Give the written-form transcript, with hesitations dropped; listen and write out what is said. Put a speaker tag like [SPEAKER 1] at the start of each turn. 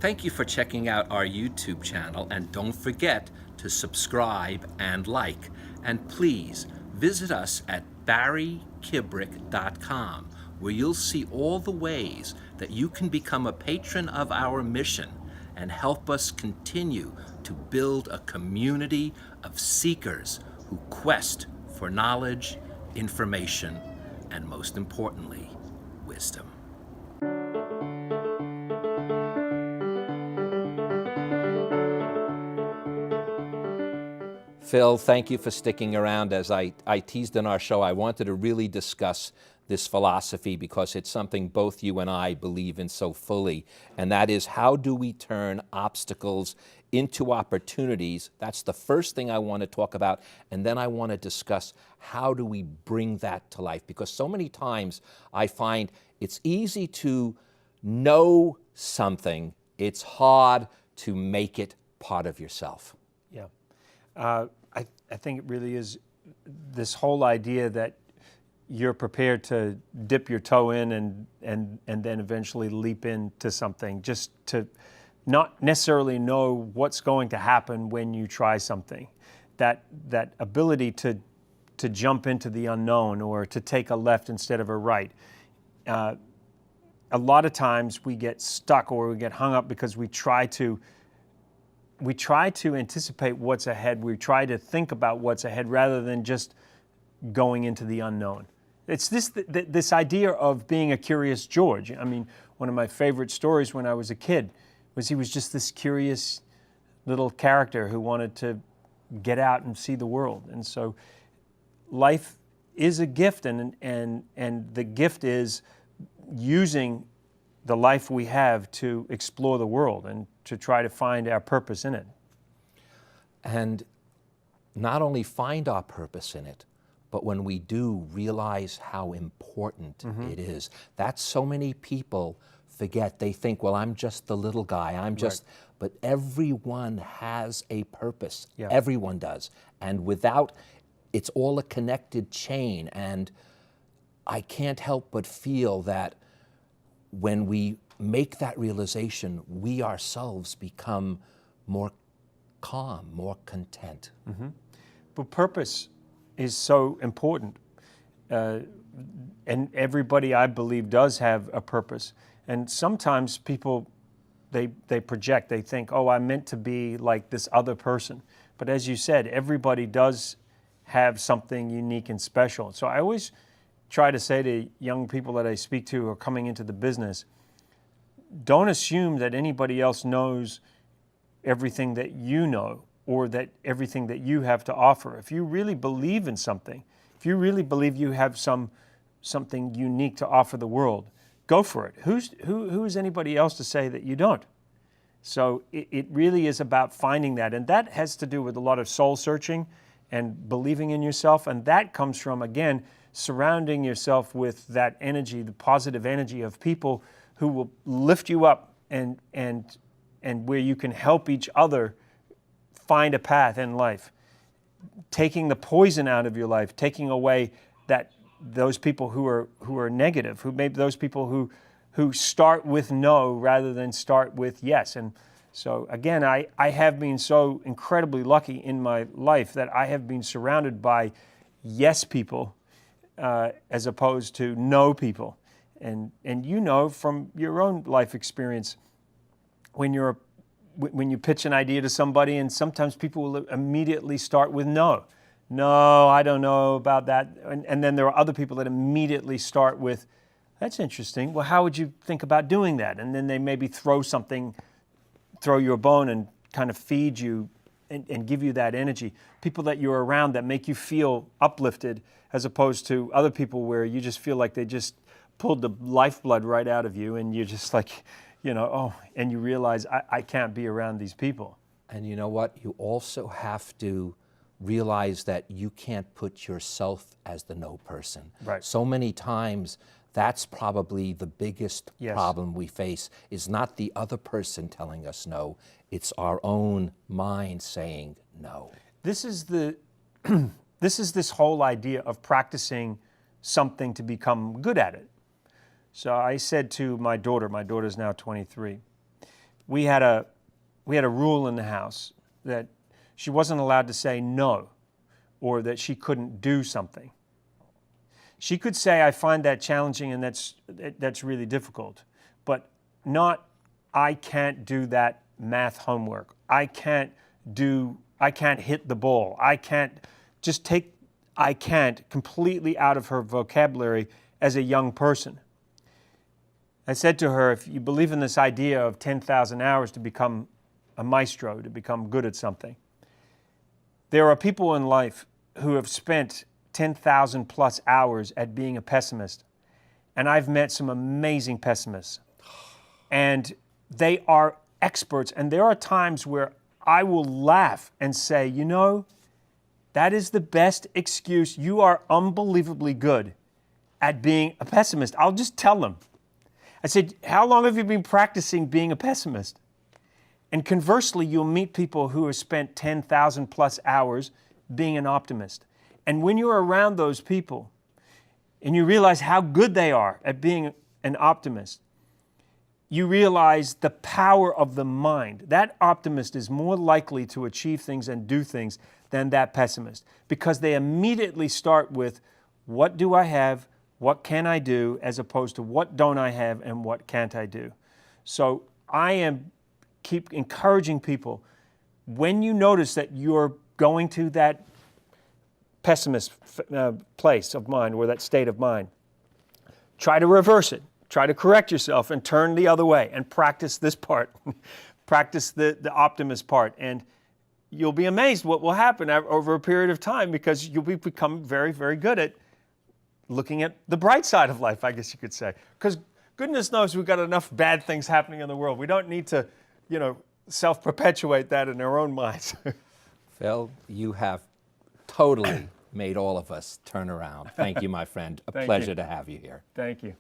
[SPEAKER 1] Thank you for checking out our YouTube channel, and don't forget to subscribe and like. And please visit us at barrykibrick.com, where you'll see all the ways that you can become a patron of our mission and help us continue to build a community of seekers who quest for knowledge, information, and most importantly, wisdom. Phil, thank you for sticking around. As I teased in our show, I wanted to really discuss this philosophy because it's something both you and I believe in so fully, and that is, how do we turn obstacles into opportunities? That's the first thing I want to talk about, and then I want to discuss how do we bring that to life, because so many times I find it's easy to know something, it's hard to make it part of yourself.
[SPEAKER 2] Yeah. I think it really is this whole idea that you're prepared to dip your toe in and then eventually leap into something, just to not necessarily know what's going to happen when you try something. That ability to jump into the unknown, or to take a left instead of a right. A lot of times we get stuck or we get hung up because we try to anticipate what's ahead. We try to think about what's ahead rather than just going into the unknown. It's this idea of being a curious George. I mean, one of my favorite stories when I was a kid was he was just this curious little character who wanted to get out and see the world. And so life is a gift, and the gift is using the life we have to explore the world and to try to find our purpose in it.
[SPEAKER 1] And not only find our purpose in it, but when we do, realize how important it is. That's so many people forget. They think, well, I'm just the little guy, I'm just, but everyone has a purpose.
[SPEAKER 2] Yeah.
[SPEAKER 1] Everyone does. And without, it's all a connected chain. And I can't help but feel that when we make that realization, we ourselves become more calm, more content.
[SPEAKER 2] But purpose is so important. And everybody, I believe, does have a purpose. And sometimes people, they project, they think, oh, I'm meant to be like this other person. But as you said, everybody does have something unique and special. So I always try to say to young people that I speak to who are coming into the business, don't assume that anybody else knows everything that you know, or that everything that you have to offer. If you really believe in something, if you really believe you have something unique to offer the world, go for it. Who is anybody else to say that you don't? So it really is about finding that, and that has to do with a lot of soul searching and believing in yourself, and that comes from, again, surrounding yourself with that energy, the positive energy of people who will lift you up and where you can help each other find a path in life. Taking the poison out of your life, taking away those people who are negative, who maybe those people who start with no rather than start with yes. And so again, I have been so incredibly lucky in my life that I have been surrounded by yes people as opposed to no people. And you know from your own life experience, when you pitch an idea to somebody, and sometimes people will immediately start with no. No, I don't know about that. And then there are other people that immediately start with, that's interesting. Well, how would you think about doing that? And then they maybe throw you a bone and kind of feed you and give you that energy. People that you're around that make you feel uplifted, as opposed to other people where you just feel like they just pulled the lifeblood right out of you, and you're just like, and you realize, I can't be around these people.
[SPEAKER 1] And you know what? You also have to realize that you can't put yourself as the no person.
[SPEAKER 2] Right.
[SPEAKER 1] So many times, that's probably the biggest problem we face, is not the other person telling us no, it's our own mind saying no.
[SPEAKER 2] This is this whole idea of practicing something to become good at it. So I said to my daughter's now 23, we had a rule in the house that she wasn't allowed to say no or that she couldn't do something. She could say, I find that challenging and that's really difficult, but not, I can't do that math homework. I can't hit the ball. I can't. Just take I can't completely out of her vocabulary as a young person. I said to her, if you believe in this idea of 10,000 hours to become a maestro, to become good at something, there are people in life who have spent 10,000 plus hours at being a pessimist. And I've met some amazing pessimists. And they are experts. And there are times where I will laugh and say, you know, that is the best excuse. You are unbelievably good at being a pessimist. I'll just tell them. I said, how long have you been practicing being a pessimist? And conversely, you'll meet people who have spent 10,000 plus hours being an optimist. And when you're around those people and you realize how good they are at being an optimist, you realize the power of the mind. That optimist is more likely to achieve things and do things than that pessimist, because they immediately start with, what do I have? What can I do? As opposed to what don't I have and what can't I do? So I keep encouraging people, when you notice that you're going to that pessimist place of mind or that state of mind, try to reverse it. Try to correct yourself and turn the other way and practice this part. Practice the optimist part. And you'll be amazed what will happen over a period of time, because you'll become very, very good at looking at the bright side of life, I guess you could say. Because goodness knows we've got enough bad things happening in the world. We don't need to, self-perpetuate that in our own minds.
[SPEAKER 1] Phil, you have totally made all of us turn around. Thank you, my friend. A pleasure to have you here.
[SPEAKER 2] Thank you.